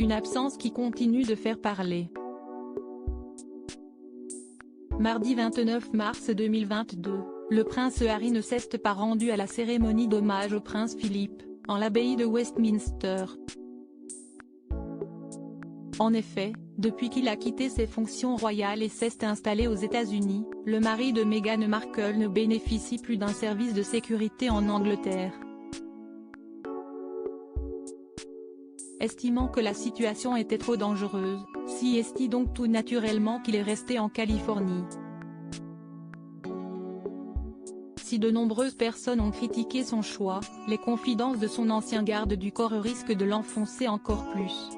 une absence qui continue de faire parler. Mardi 29 mars 2022, le prince Harry ne s'est pas rendu à la cérémonie d'hommage au prince Philippe, en l'abbaye de Westminster. En effet, depuis qu'il a quitté ses fonctions royales et s'est installé aux États-Unis, le mari de Meghan Markle ne bénéficie plus d'un service de sécurité en Angleterre. Estimant que la situation était trop dangereuse, est donc tout naturellement qu'il est resté en Californie. Si de nombreuses personnes ont critiqué son choix, les confidences de son ancien garde du corps risquent de l'enfoncer encore plus.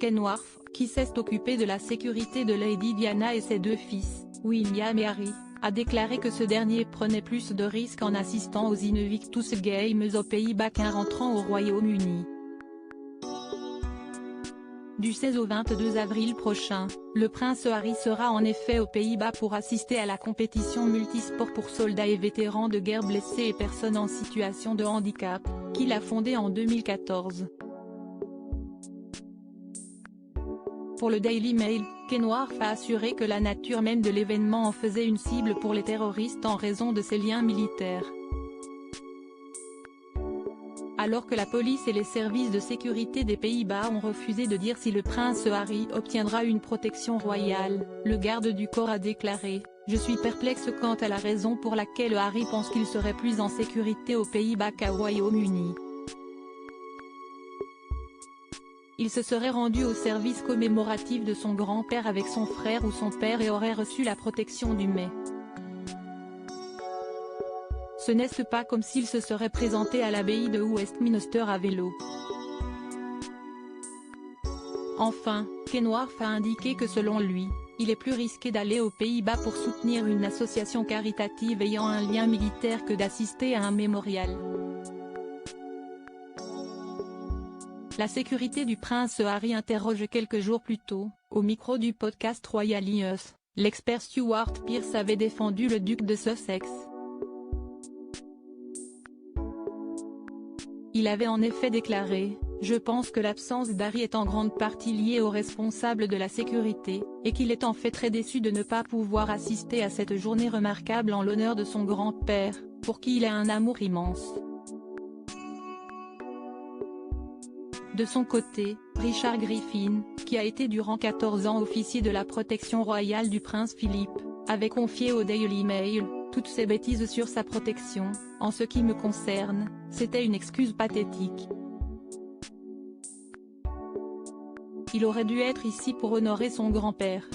Ken Wharf, qui s'est occupé de la sécurité de Lady Diana et ses deux fils, William et Harry, a déclaré que ce dernier prenait plus de risques en assistant aux Invictus Games aux Pays-Bas qu'en rentrant au Royaume-Uni. Du 16 au 22 avril prochain, le prince Harry sera en effet aux Pays-Bas pour assister à la compétition multisport pour soldats et vétérans de guerre blessés et personnes en situation de handicap, qu'il a fondée en 2014. Pour le Daily Mail, Ken Wharf a assuré que la nature même de l'événement en faisait une cible pour les terroristes en raison de ses liens militaires. Alors que la police et les services de sécurité des Pays-Bas ont refusé de dire si le prince Harry obtiendra une protection royale, le garde du corps a déclaré « Je suis perplexe quant à la raison pour laquelle Harry pense qu'il serait plus en sécurité aux Pays-Bas qu'au Royaume-Uni. Il se serait rendu au service commémoratif de son grand-père avec son frère ou son père et aurait reçu la protection du mai. Ce n'est pas comme s'il se serait présenté à l'abbaye de Westminster à vélo. » Enfin, Ken Wharf a indiqué que selon lui, il est plus risqué d'aller aux Pays-Bas pour soutenir une association caritative ayant un lien militaire que d'assister à un mémorial. La sécurité du prince Harry interroge quelques jours plus tôt, au micro du podcast Royal News, l'expert Stuart Pearce avait défendu le duc de Sussex. Il avait en effet déclaré « Je pense que l'absence d'Harry est en grande partie liée aux responsables de la sécurité, et qu'il est en fait très déçu de ne pas pouvoir assister à cette journée remarquable en l'honneur de son grand-père, pour qui il a un amour immense. » De son côté, Richard Griffin, qui a été durant 14 ans officier de la protection royale du prince Philippe, avait confié au Daily Mail « Toutes ces bêtises sur sa protection, en ce qui me concerne, c'était une excuse pathétique. Il aurait dû être ici pour honorer son grand-père.